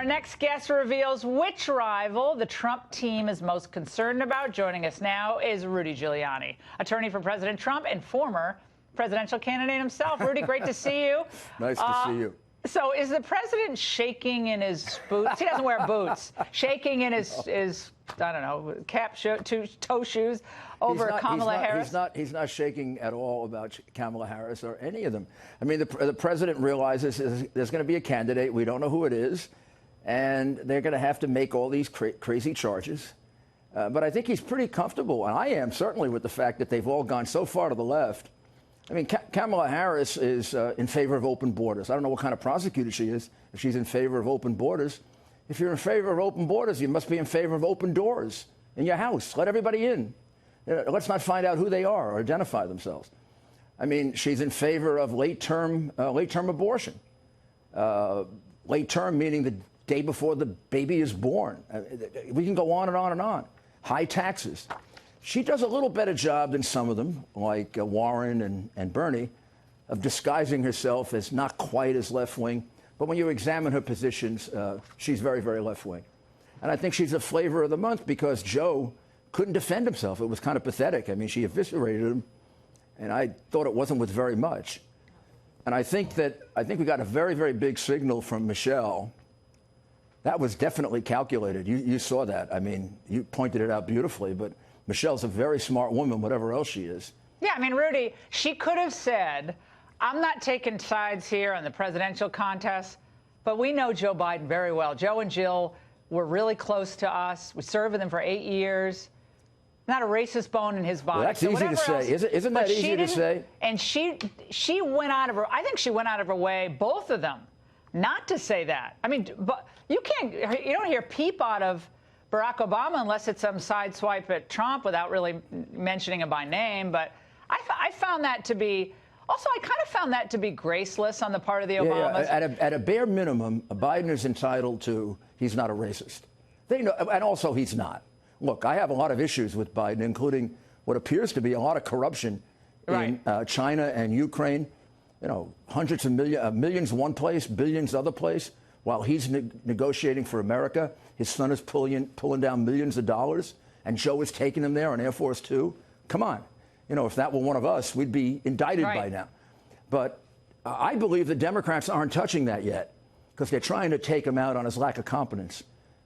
next guest reveals which rival the Trump team is most concerned about. Joining us now is Rudy Giuliani, attorney for President Trump and former presidential candidate himself. Rudy, great to see you. Nice to see you. So is the president shaking in his boots? He doesn't wear boots. Shaking in his I don't know, toe shoes over Kamala Harris? He's not shaking at all about Kamala Harris or any of them. I mean, the president realizes there's going to be a candidate. We don't know who it is. And they're going to have to make all these crazy charges. But I think he's pretty comfortable, and I am certainly, with the fact that they've all gone so far to the left. I mean, Kamala Harris is in favor of open borders. I don't know what kind of prosecutor she is, if she's in favor of open borders. If you're in favor of open borders, you must be in favor of open doors in your house. Let everybody in. Let's not find out who they are or identify themselves. I mean, she's in favor of late-term abortion. Late term meaning the day before the baby is born. We can go on and on and on. High taxes. She does a little better job than some of them, like Warren and Bernie, of disguising herself as not quite as left-wing. But when you examine her positions, she's very, very left-wing. And I think she's a flavor of the month because Joe couldn't defend himself. It was kind of pathetic. I mean, she eviscerated him, and I thought it wasn't with very much. And I think we got a very, very big signal from Michelle. That was definitely calculated. You saw that. I mean, you pointed it out beautifully, but Michelle's a very smart woman, whatever else she is. Yeah, I mean, Rudy, she could have said, I'm not taking sides here on the presidential contest, but we know Joe Biden very well. Joe and Jill were really close to us. We served with him for 8 years. Not a racist bone in his body. Well, that's easy to say. Isn't that easy to say? And she went out of her, I think she went out of her way, both of them, not to say that. I mean, but you don't hear peep out of Barack Obama unless it's some side swipe at Trump without really mentioning him by name. But I found that to be, also, I kind of found that to be graceless on the part of the Obamas. Yeah. At a bare minimum, Biden is entitled to, he's not a racist. They know, and also he's not. Look, I have a lot of issues with Biden, including what appears to be a lot of corruption in China and Ukraine. You know, hundreds of millions one place, billions other place. While he's negotiating for America, his son is pulling down millions of dollars, and Joe is taking him there on Air Force Two. Come on. You know, if that were one of us, we'd be indicted by now. But I believe the Democrats aren't touching that yet because they're trying to take him out on his lack of competence.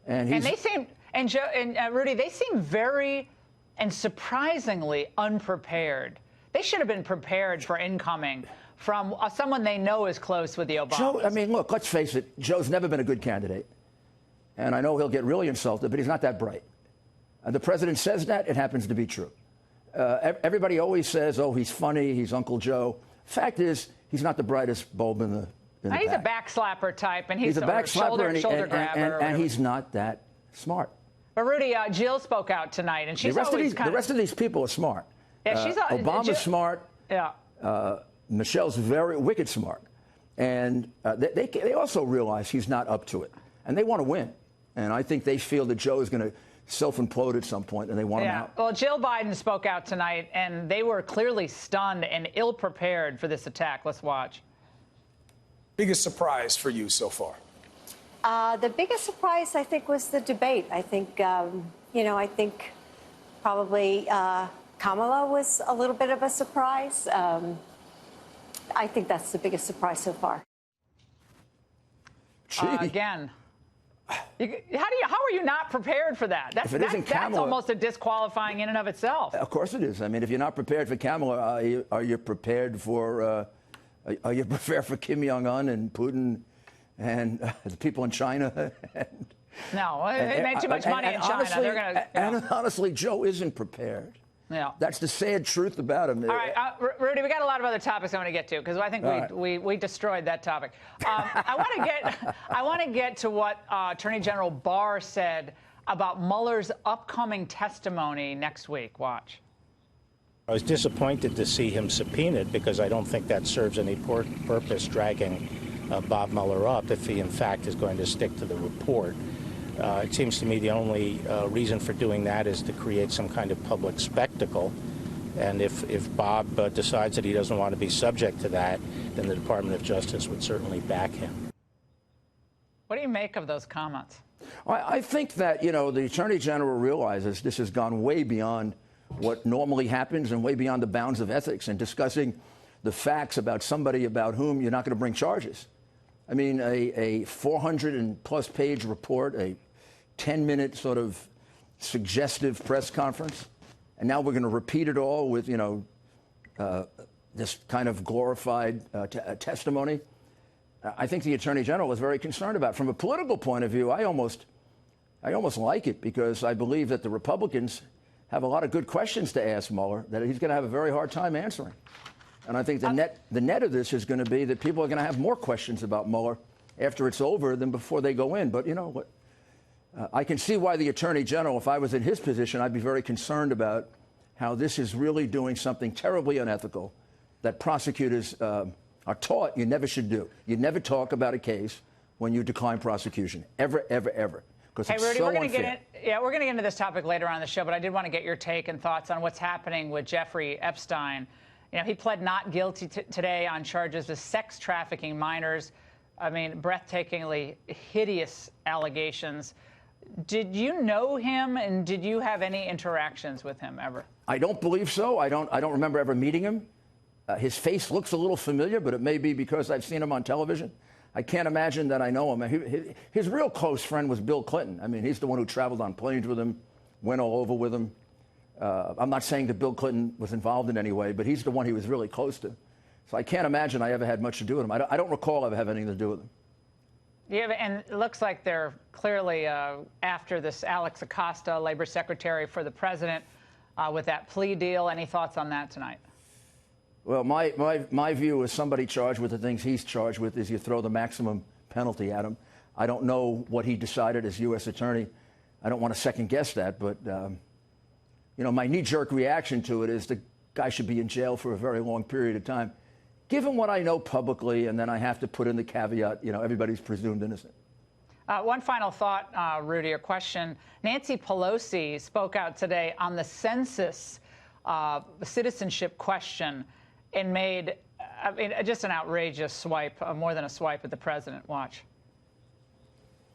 And they seem, and Joe and Rudy, they seem very and surprisingly unprepared. They should have been prepared for incoming from someone they know is close with the Obamas. Joe, I mean, look, let's face it. Joe's never been a good candidate. And I know he'll get really insulted, but he's not that bright. The president says that. It happens to be true. Everybody always says, oh, he's funny, he's Uncle Joe. Fact is, he's not the brightest bulb in the He's pack. a backslapper type, and he's a backslapper, shoulder grabber. And he's not that smart. But Rudy, Jill spoke out tonight, and she's the rest of these people are smart. Yeah, Obama's smart. Yeah. Michelle's very wicked smart. And they also realize he's not up to it. And they want to win. And I think they feel that Joe is going to self-implode at some point, and they want him out. Well, Jill Biden spoke out tonight, and they were clearly stunned and ill-prepared for this attack. Let's watch. Biggest surprise for you so far? The biggest surprise, I think, was the debate. I think, I think probably Kamala was a little bit of a surprise. I think that's the biggest surprise so far. Again, how are you not prepared for that? That's almost a disqualifying in and of itself. Of course it is. I mean, if you're not prepared for Kamala, are you prepared for Kim Jong-un and Putin and the people in China? No, they made too much money in China. Honestly, honestly, Joe isn't prepared. Yeah. That's the sad truth about him. All right, Rudy, we got a lot of other topics I want to get to because I think we destroyed that topic. I want to get to what Attorney General Barr said about Mueller's upcoming testimony next week. Watch. I was disappointed to see him subpoenaed because I don't think that serves any purpose dragging Bob Mueller up if he, in fact, is going to stick to the report. It seems to me the only reason for doing that is to create some kind of public spectacle. And if Bob decides that he doesn't want to be subject to that, then the Department of Justice would certainly back him. What do you make of those comments? I think that, the Attorney General realizes this has gone way beyond what normally happens and way beyond the bounds of ethics and discussing the facts about somebody about whom you're not going to bring charges. I mean, a 400+ page report, a 10-minute sort of suggestive press conference, and now we're going to repeat it all with, this kind of glorified testimony. I think the Attorney General is very concerned about it. From a political point of view, I almost like it because I believe that the Republicans have a lot of good questions to ask Mueller that he's going to have a very hard time answering. And I think the net of this is going to be that people are going to have more questions about Mueller after it's over than before they go in. But you know what? I can see why the Attorney General, if I was in his position, I'd be very concerned about how this is really doing something terribly unethical that prosecutors are taught you never should do. You never talk about a case when you decline prosecution. Ever, ever, ever. Hey, Rudy, we're going to get into this topic later on in the show, but I did want to get your take and thoughts on what's happening with Jeffrey Epstein. He pled not guilty today on charges of sex trafficking minors. I mean, breathtakingly hideous allegations. Did you know him, and did you have any interactions with him ever? I don't believe so. I don't remember ever meeting him. His face looks a little familiar, but it may be because I've seen him on television. I can't imagine that I know him. His real close friend was Bill Clinton. I mean, he's the one who traveled on planes with him, went all over with him. I'm not saying that Bill Clinton was involved in any way, but he's the one he was really close to. So I can't imagine I ever had much to do with him. I don't recall ever having anything to do with him. Yeah, and it looks like they're clearly after this Alex Acosta, Labor Secretary for the president, with that plea deal. Any thoughts on that tonight? Well, my view as somebody charged with the things he's charged with is you throw the maximum penalty at him. I don't know what he decided as U.S. attorney. I don't want to second guess that, but my knee-jerk reaction to it is the guy should be in jail for a very long period of time. Given what I know publicly, and then I have to put in the caveat, everybody's presumed innocent. One final thought, Rudy, or question. Nancy Pelosi spoke out today on the census citizenship question and made, just an outrageous swipe, more than a swipe at the president. Watch.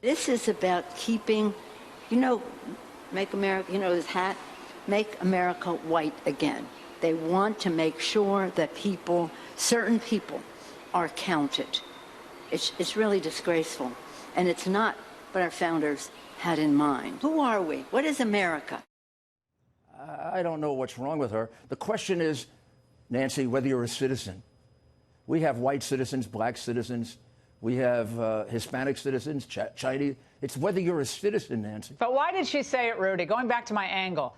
This is about keeping, make America, this hat, make America white again. They want to make sure that certain people are counted. It's really disgraceful. And it's not what our founders had in mind. Who are we? What is America? I don't know what's wrong with her. The question is, Nancy, whether you're a citizen. We have white citizens, black citizens. We have Hispanic citizens, Chinese. It's whether you're a citizen, Nancy. But why did she say it, Rudy? Going back to my angle.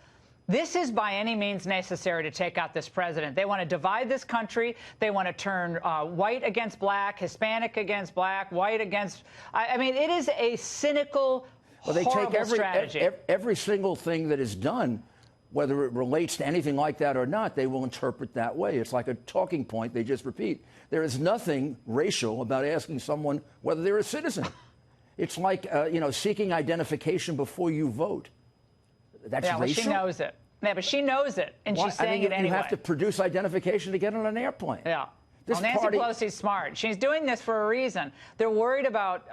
This is by any means necessary to take out this president. They want to divide this country. They want to turn white against black, Hispanic against black, white against... I mean, it is a cynical, horrible strategy. Every single thing that is done, whether it relates to anything like that or not, they will interpret that way. It's like a talking point they just repeat. There is nothing racial about asking someone whether they're a citizen. It's like, seeking identification before you vote. That's racial? Well, she knows it. Yeah, but she knows it, and she's saying it anyway. You have to produce identification to get on an airplane. Yeah. Well, Nancy Pelosi's smart. She's doing this for a reason. They're worried about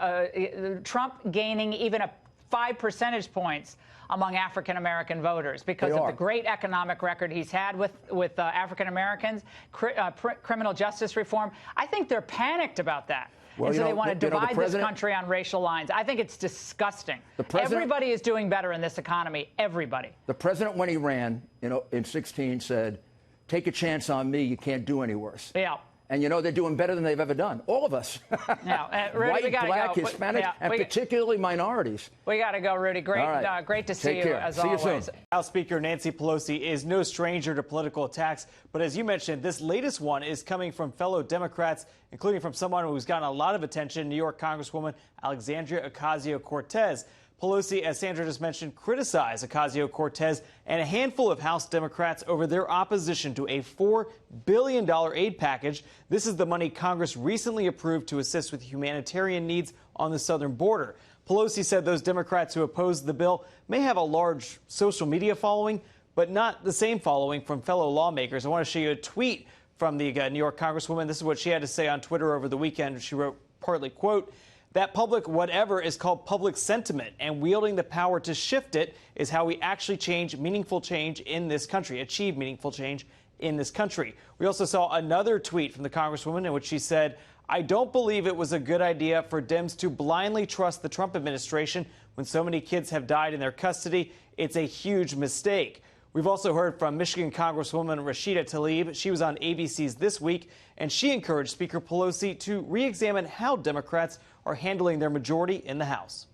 Trump gaining even 5 percentage points among African-American voters because of the great economic record he's had with African-Americans, criminal justice reform. I think they're panicked about that. Well, and so they want to divide this country on racial lines. I think it's disgusting. Everybody is doing better in this economy. Everybody. The president, when he ran, in 16, said, "Take a chance on me. You can't do any worse." Yeah. And they're doing better than they've ever done. All of us. Yeah. Rudy, white, black, Hispanic, and particularly minorities. We got to go, Rudy. Great, great to see you as always. See you soon. House Speaker Nancy Pelosi is no stranger to political attacks, but as you mentioned, this latest one is coming from fellow Democrats, including from someone who's gotten a lot of attention, New York Congresswoman Alexandria Ocasio-Cortez. Pelosi, as Sandra just mentioned, criticized Ocasio-Cortez and a handful of House Democrats over their opposition to a $4 billion aid package. This is the money Congress recently approved to assist with humanitarian needs on the southern border. Pelosi said those Democrats who opposed the bill may have a large social media following, but not the same following from fellow lawmakers. I want to show you a tweet from the New York Congresswoman. This is what she had to say on Twitter over the weekend. She wrote partly, quote, That public whatever is called public sentiment, and wielding the power to shift it is how we actually change meaningful change in this country, achieve meaningful change in this country. We also saw another tweet from the Congresswoman in which she said, "I don't believe it was a good idea for Dems to blindly trust the Trump administration when so many kids have died in their custody. It's a huge mistake." We've also heard from Michigan Congresswoman Rashida Tlaib. She was on ABC's This Week, and she encouraged Speaker Pelosi to re-examine how Democrats are handling their majority in the House.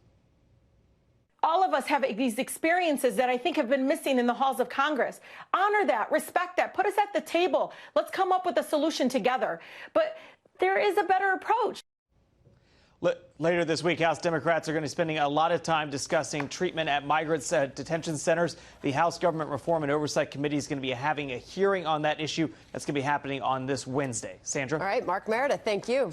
All of us have these experiences that I think have been missing in the halls of Congress. Honor that, respect that, put us at the table. Let's come up with a solution together. But there is a better approach. Later this week, House Democrats are going to be spending a lot of time discussing treatment at migrant detention centers. The House Government Reform and Oversight Committee is going to be having a hearing on that issue. That's going to be happening on this Wednesday. Sandra? All right, Mark Meredith, thank you.